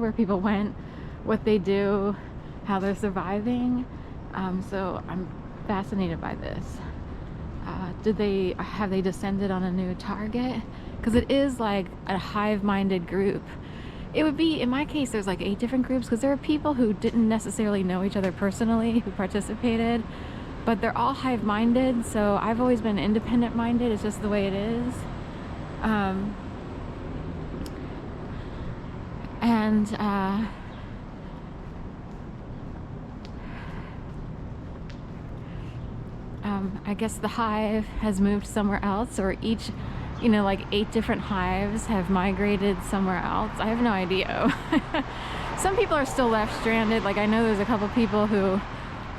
where people went, what they do, how they're surviving. So I'm fascinated by this. Have they descended on a new target? Because it is like a hive-minded group. It would be, in my case, there's like 8 different groups, because there are people who didn't necessarily know each other personally who participated, but they're all hive-minded. So I've always been independent-minded. It's just the way it is. I guess the hive has moved somewhere else, or each, like 8 different hives have migrated somewhere else. I have no idea. Some people are still left stranded. Like, I know there's a couple people who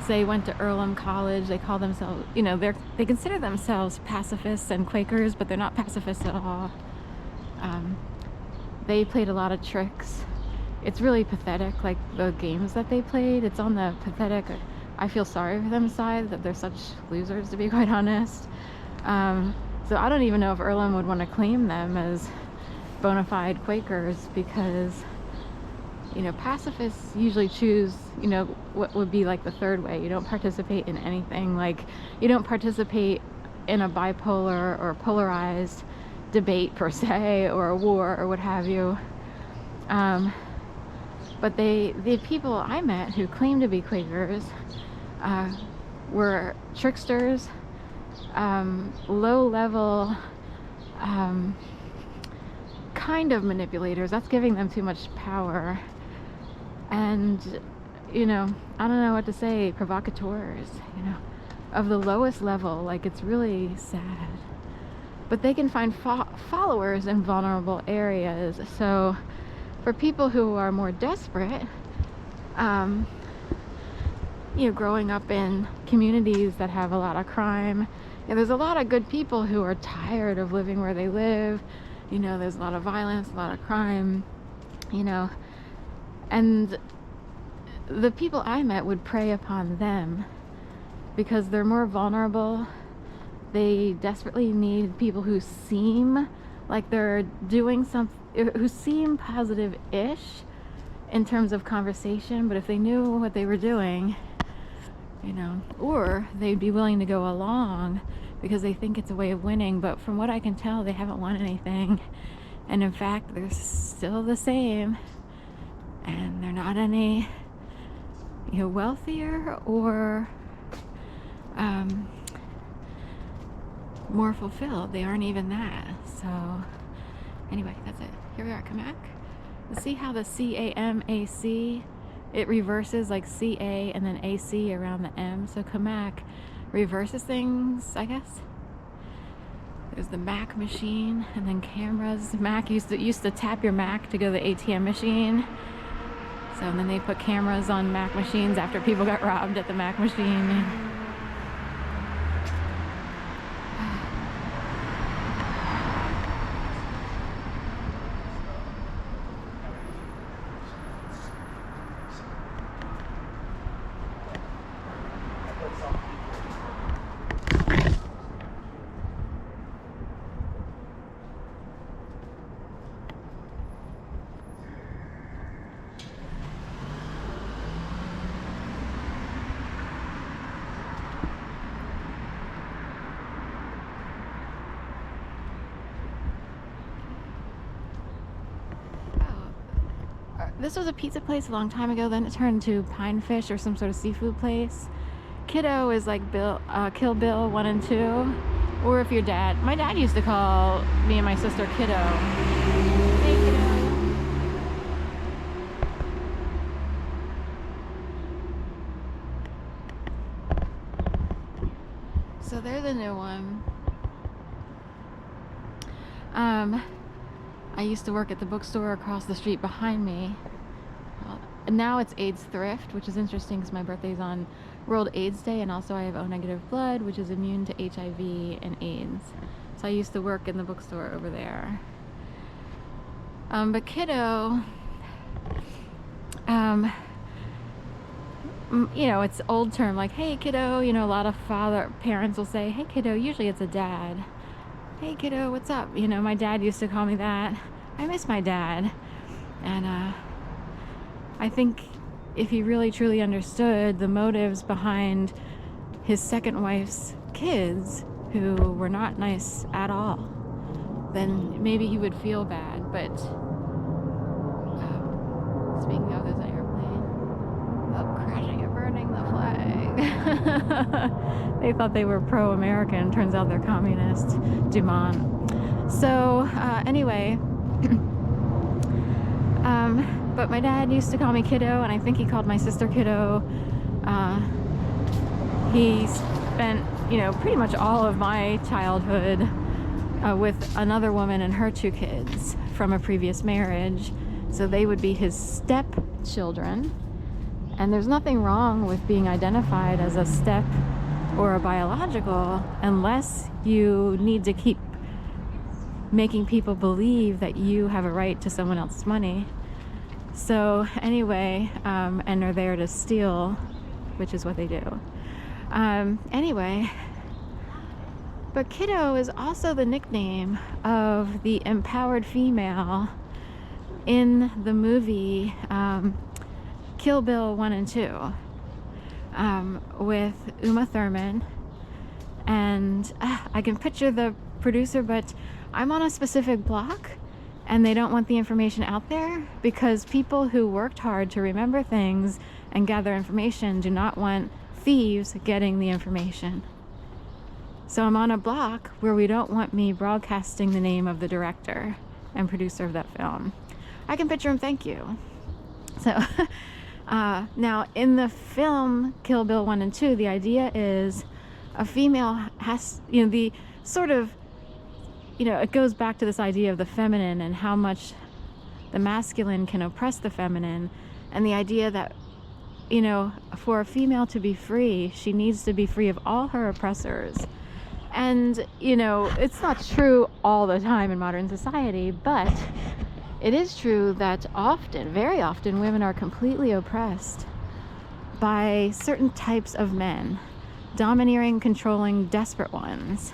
say went to Earlham College. They call themselves, they consider themselves pacifists and Quakers, but they're not pacifists at all. They played a lot of tricks. It's really pathetic, like the games that they played. It's on the pathetic, I feel sorry for them side, that they're such losers, to be quite honest. So I don't even know if Earlham would want to claim them as bona fide Quakers, because pacifists usually choose what would be like the third way. You don't participate in anything. Like, you don't participate in a bipolar or polarized debate per se, or a war or what have you. But the people I met who claimed to be Quakers were tricksters, low-level kind of manipulators. That's giving them too much power. And I don't know what to say, provocateurs, of the lowest level. Like, it's really sad. But they can find followers in vulnerable areas. So for people who are more desperate, growing up in communities that have a lot of crime, there's a lot of good people who are tired of living where they live. There's a lot of violence, a lot of crime, and the people I met would prey upon them because they're more vulnerable. They desperately need people who seem like they're doing something, who seem positive-ish in terms of conversation, but if they knew what they were doing, or they'd be willing to go along because they think it's a way of winning. But from what I can tell, they haven't won anything, and in fact, they're still the same, and they're not any wealthier or more fulfilled. They aren't even that. So anyway, that's it. Here we are, Kamak. Let's see how the CAMAC, it reverses like CA and then AC around the M. So Kamak reverses things, I guess. There's the Mac machine, and then cameras. Mac used to tap your Mac to go to the ATM machine. So then they put cameras on Mac machines after people got robbed at the Mac machine. This was a pizza place a long time ago, then it turned into Pine Fish or some sort of seafood place. KIDDO is like Kill Bill 1 and 2. Or if your dad, my dad used to call me and my sister KIDDO. Hey, KIDDO. So there's a new one. I used to work at the bookstore across the street behind me. And now it's AIDS Thrift, which is interesting because my birthday's on World AIDS Day, and also I have O negative blood, which is immune to HIV and AIDS. So I used to work in the bookstore over there. But KIDDO, it's old term, like, hey kiddo, a lot of parents will say, hey kiddo, usually it's a dad. Hey kiddo, what's up? My dad used to call me that. I miss my dad. And I think if he really truly understood the motives behind his second wife's kids, who were not nice at all, then maybe he would feel bad. But speaking of this airplane, crashing and burning the flag. They thought they were pro-American. Turns out they're communist. Dumont. So anyway, but my dad used to call me kiddo, and I think he called my sister kiddo. He spent, pretty much all of my childhood with another woman and her 2 kids from a previous marriage. So they would be his stepchildren. And there's nothing wrong with being identified as a step or a biological, unless you need to keep making people believe that you have a right to someone else's money. So anyway, and are there to steal, which is what they do. Anyway, but kiddo is also the nickname of the empowered female in the movie Kill Bill 1 and 2, with Uma Thurman. And I can picture the producer, but I'm on a specific block and they don't want the information out there, because people who worked hard to remember things and gather information do not want thieves getting the information. So I'm on a block where we don't want me broadcasting the name of the director and producer of that film. I can picture him, thank you. So now in the film Kill Bill 1 and 2, the idea is a female has, the sort of, it goes back to this idea of the feminine and how much the masculine can oppress the feminine, and the idea that, for a female to be free, she needs to be free of all her oppressors. And, it's not true all the time in modern society, but it is true that often, very often, women are completely oppressed by certain types of men, domineering, controlling, desperate ones.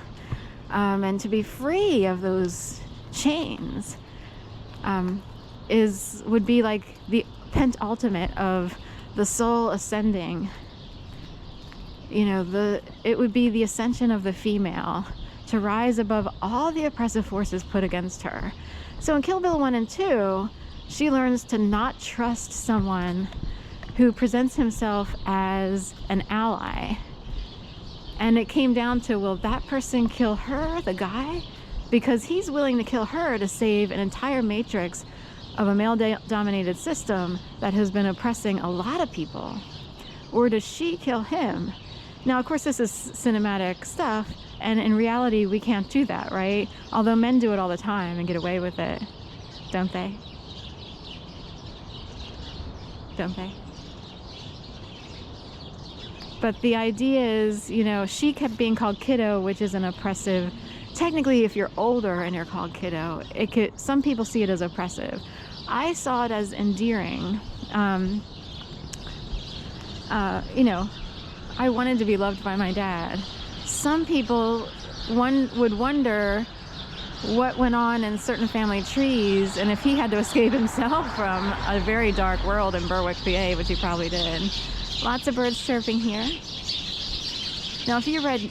And to be free of those chains would be like the pentultimate of the soul ascending. It would be the ascension of the female to rise above all the oppressive forces put against her. So in Kill Bill 1 and 2, she learns to not trust someone who presents himself as an ally. And it came down to, will that person kill her, the guy? Because he's willing to kill her to save an entire matrix of a male-dominated system that has been oppressing a lot of people. Or does she kill him? Now, of course, this is cinematic stuff, and in reality, we can't do that, right? Although men do it all the time and get away with it, don't they? Don't they? But the idea is, she kept being called kiddo, which is an oppressive. Technically, if you're older and you're called kiddo, some people see it as oppressive. I saw it as endearing. I wanted to be loved by my dad. Some people would wonder what went on in certain family trees, and if he had to escape himself from a very dark world in Berwick, PA, which he probably did. Lots of birds chirping here. Now, if you read